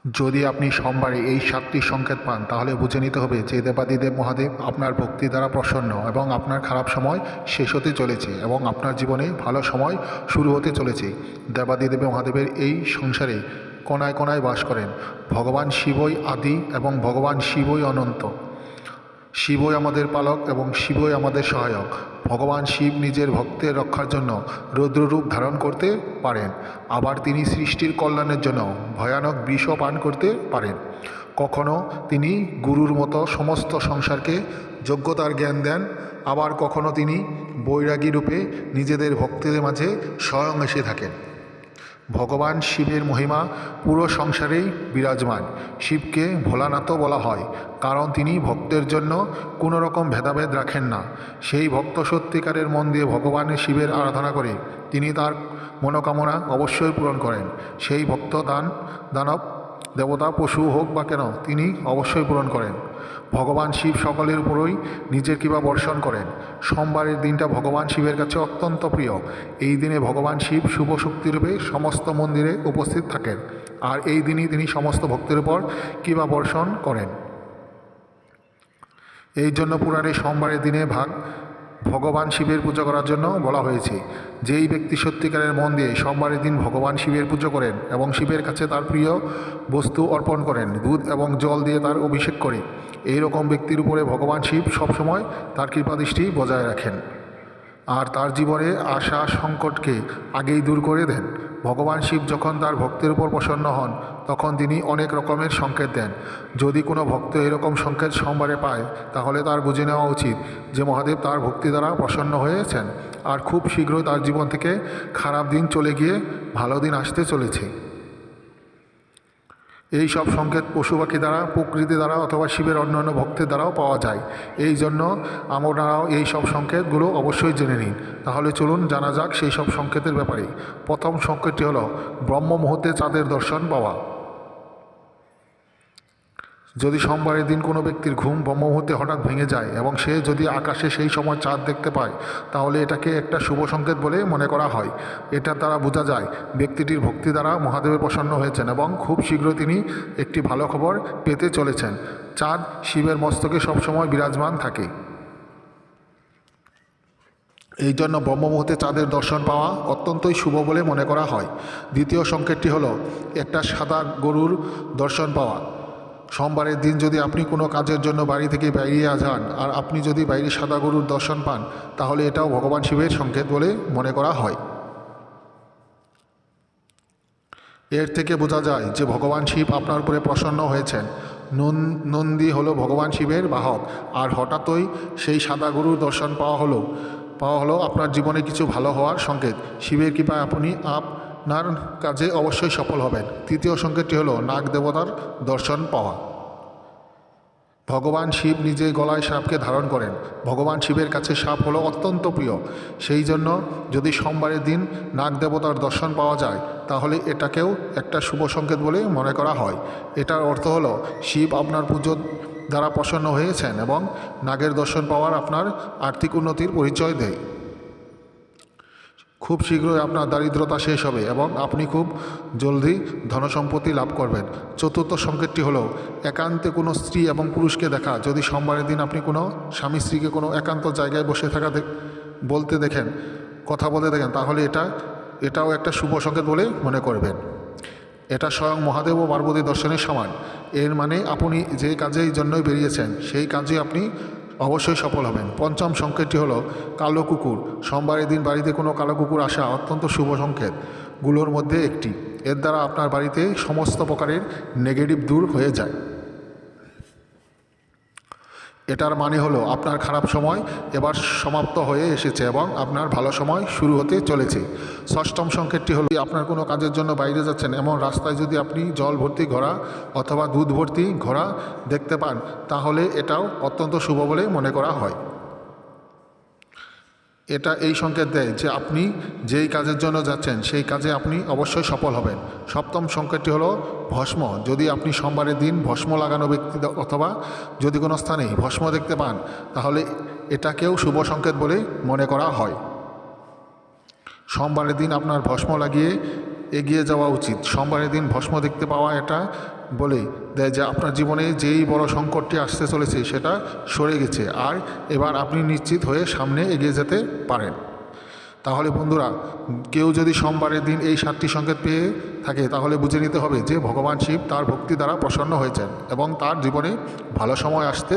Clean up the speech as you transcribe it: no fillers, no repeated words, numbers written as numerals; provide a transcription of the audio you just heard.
যদি আপনি সোমবারে এই 7টি সংকেত পান তাহলে বুঝে নিতে হবে যে দেবাদিদেব মহাদেব আপনার ভক্তি দ্বারা প্রসন্ন এবং আপনার খারাপ সময় শেষ হতে চলেছে এবং আপনার জীবনে ভালো সময় শুরু হতে চলেছে। দেবাদিদেব মহাদেবের এই সংসারে কোনায় কোনায় বাস করেন। ভগবান শিবই আদি এবং ভগবান শিবই অনন্ত। শিবই আমাদের পালক এবং শিবই আমাদের সহায়ক। ভগবান শিব নিজের ভক্তের রক্ষার জন্য রৌদ্ররূপ ধারণ করতে পারেন, আবার তিনি সৃষ্টির কল্যাণের জন্য ভয়ানক বিষও পান করতে পারেন। কখনো তিনি গুরুর মতো সমস্ত সংসারকে যোগ্যতার জ্ঞান দেন, আবার কখনো তিনি বৈরাগী রূপে নিজেদের ভক্তদের মাঝে স্বয়ং এসে থাকেন। ভগবান শিবের মহিমা পুরো সংসারেই বিরাজমান। শিবকে ভোলানাথও বলা হয়, কারণ তিনি ভক্তের জন্য কোনো রকম ভেদাভেদ রাখেন না। সেই ভক্ত সত্যিকারের মন দিয়ে ভগবানের শিবের আরাধনা করে তিনি তার মনোকামনা অবশ্যই পূরণ করেন। সেই ভক্ত দানব দেবতা পশু হোক বা কেন তিনি অবশ্যই পূরণ করেন। ভগবান শিব সকলের উপরই নিজের কৃপা বর্ষণ করেন। সোমবারের দিনটা ভগবান শিবের কাছে অত্যন্ত প্রিয়। এই দিনে ভগবান শিব শুভ শক্তিরূপে সমস্ত মন্দিরে উপস্থিত থাকেন, আর এই দিনই তিনি সমস্ত ভক্তের উপর কৃপা বর্ষণ করেন। এই জন্য পুরাণে সোমবারের দিনে ভগবান শিবের পূজা করার জন্য বলা হয়েছে। যেই ব্যক্তি সত্যিকারের মন দিয়ে সোমবারের দিন ভগবান শিবের পুজো করেন এবং শিবের কাছে তার প্রিয় বস্তু অর্পণ করেন, দুধ এবং জল দিয়ে তার অভিষেক করে, এই রকম ব্যক্তির উপরে ভগবান শিব সবসময় তার কৃপাদৃষ্টি বজায় রাখেন আর তার জীবনে আসা সংকটকে আগেই দূর করে দেন। ভগবান শিব যখন তার ভক্তের উপর প্রসন্ন হন তখন তিনি অনেক রকমের সংকেত দেন। যদি কোনো ভক্ত এরকম সংকেত সোমবারে পায় তাহলে তার বুঝে নেওয়া উচিত যে মহাদেব তার ভক্তি দ্বারা প্রসন্ন হয়েছেন আর খুব শীঘ্রই তার জীবন থেকে খারাপ দিন চলে গিয়ে ভালো দিন আসতে চলেছে। এই সব সংকেত পশু পাখি দ্বারা, প্রকৃতি দ্বারা অথবা শিবের অন্যান্য ভক্তের দ্বারাও পাওয়া যায়। এই জন্য আমরাও এই সব সংকেতগুলো অবশ্যই জেনে নিন। তাহলে চলুন জানা যাক সেই সব সংকেতের ব্যাপারে। প্রথম সংকেতটি হলো ব্রহ্ম মুহূর্তে চাঁদের দর্শন পাওয়া। যদি সোমবারের দিন কোনো ব্যক্তির ঘুম ব্রহ্ম মুহূর্তে হঠাৎ ভেঙে যায় এবং সে যদি আকাশে সেই সময় চাঁদ দেখতে পায় তাহলে এটাকে একটা শুভ সংকেত বলে মনে করা হয়। এটার দ্বারা বোঝা যায় ব্যক্তিটির ভক্তি দ্বারা মহাদেবের প্রসন্ন হয়েছেন এবং খুব শীঘ্রই তিনি একটি ভালো খবর পেতে চলেছেন। চাঁদ শিবের মস্তকে সবসময় বিরাজমান থাকে, এই জন্য ব্রহ্ম মুহূর্তে চাঁদের দর্শন পাওয়া অত্যন্তই শুভ বলে মনে করা হয়। দ্বিতীয় সংকেতটি হলো একটা সাদা গরুর দর্শন পাওয়া। সোমবারের দিন যদি আপনি কোনো কাজের জন্য বাড়ি থেকে বেরিয়ে যান আর আপনি যদি বাইরে সাদা গরুর দর্শন পান তাহলে এটাও ভগবান শিবের সংকেত বলে মনে করা হয়। এর থেকে বোঝা যায় যে ভগবান শিব আপনার উপরে প্রসন্ন হয়েছেন। নন্দী হলো ভগবান শিবের বাহক, আর হঠাৎই সেই সাদা গরুর দর্শন পাওয়া হলো আপনার জীবনে কিছু ভালো হওয়ার সংকেত। শিবের কৃপায় আপনি আপনার কাজে অবশ্যই সফল হবেন। তৃতীয় সংকেতটি হলো নাগ দেবতার দর্শন পাওয়া। ভগবান শিব নিজে গলায় সাপকে ধারণ করেন। ভগবান শিবের কাছে সাপ হলো অত্যন্ত প্রিয়। সেই জন্য যদি সোমবারের দিন নাগ দেবতার দর্শন পাওয়া যায় তাহলে এটাকেও একটা শুভ সংকেত বলে মনে করা হয়। এটার অর্থ হলো শিব আপনার পুজো দ্বারা প্রসন্ন হয়েছেন এবং নাগের দর্শন পাওয়ার আপনার আর্থিক উন্নতির পরিচয় দেয়। খুব শীঘ্রই আপনার দারিদ্রতা শেষ হবে এবং আপনি খুব জলদি ধনসম্পত্তি লাভ করবেন। চতুর্থ সংকেতটি হলো একান্তে কোনো স্ত্রী এবং পুরুষকে দেখা। যদি সোমবারের দিন আপনি কোনো স্বামী স্ত্রীকে কোনো একান্ত জায়গায় বসে থাকা কথা বলতে দেখেন তাহলে এটাও একটা শুভ সংকেত বলে মনে করবেন। এটা স্বয়ং মহাদেব ও পার্বতী দর্শনের সমান। এর মানে আপনি যে কাজের জন্যই বেরিয়েছেন সেই কাজে আপনি অবশ্যই সফল হবেন। পঞ্চম সংকেতটি হলো কালো কুকুর। সোমবারের দিন বাড়িতে কোনো কালো কুকুর আসা অত্যন্ত শুভ সংকেতগুলোর মধ্যে একটি। এর দ্বারা আপনার বাড়িতে সমস্ত প্রকারের নেগেটিভ দূর হয়ে যায়। এটার মানে হলো আপনার খারাপ সময় এবার সমাপ্ত হয়ে এসেছে এবং আপনার ভালো সময় শুরু হতে চলেছে। ষষ্ঠম সংকেতটি হলো আপনার কোনো কাজের জন্য বাইরে যাচ্ছেন এমন রাস্তায় যদি আপনি জল ভর্তি ঘোড়া অথবা দুধ ভর্তি ঘোড়া দেখতে পান তাহলে এটাও অত্যন্ত শুভ বলে মনে করা হয়। এটা এই সংকেত দেয় যে আপনি যেই কাজের জন্য যাচ্ছেন সেই কাজে আপনি অবশ্যই সফল হবেন। সপ্তম সংকেতটি হলো ভস্ম। যদি আপনি সোমবারের দিন ভস্ম লাগানো ব্যক্তি অথবা যদি কোনো স্থানে ভস্ম দেখতে পান তাহলে এটাকেও শুভ সংকেত বলে মনে করা হয়। সোমবারের দিন আপনার ভস্ম লাগিয়ে এগিয়ে যাওয়া উচিত। সোমবারের দিন ভস্ম দেখতে পাওয়া এটা বলে দেয় যে আপনার জীবনে যেই বড় সংকটটি আসতে চলেছে সেটা সরে গেছে, আর এবার আপনি নিশ্চিত হয়ে সামনে এগিয়ে যেতে পারেন। তাহলে বন্ধুরা, কেউ যদি সোমবারের দিন এই 7টি সংকেত পেয়ে থাকে তাহলে বুঝে নিতে হবে যে ভগবান শিব তার ভক্তি দ্বারা প্রসন্ন হয়েছেন এবং তার জীবনে ভালো সময় আসতে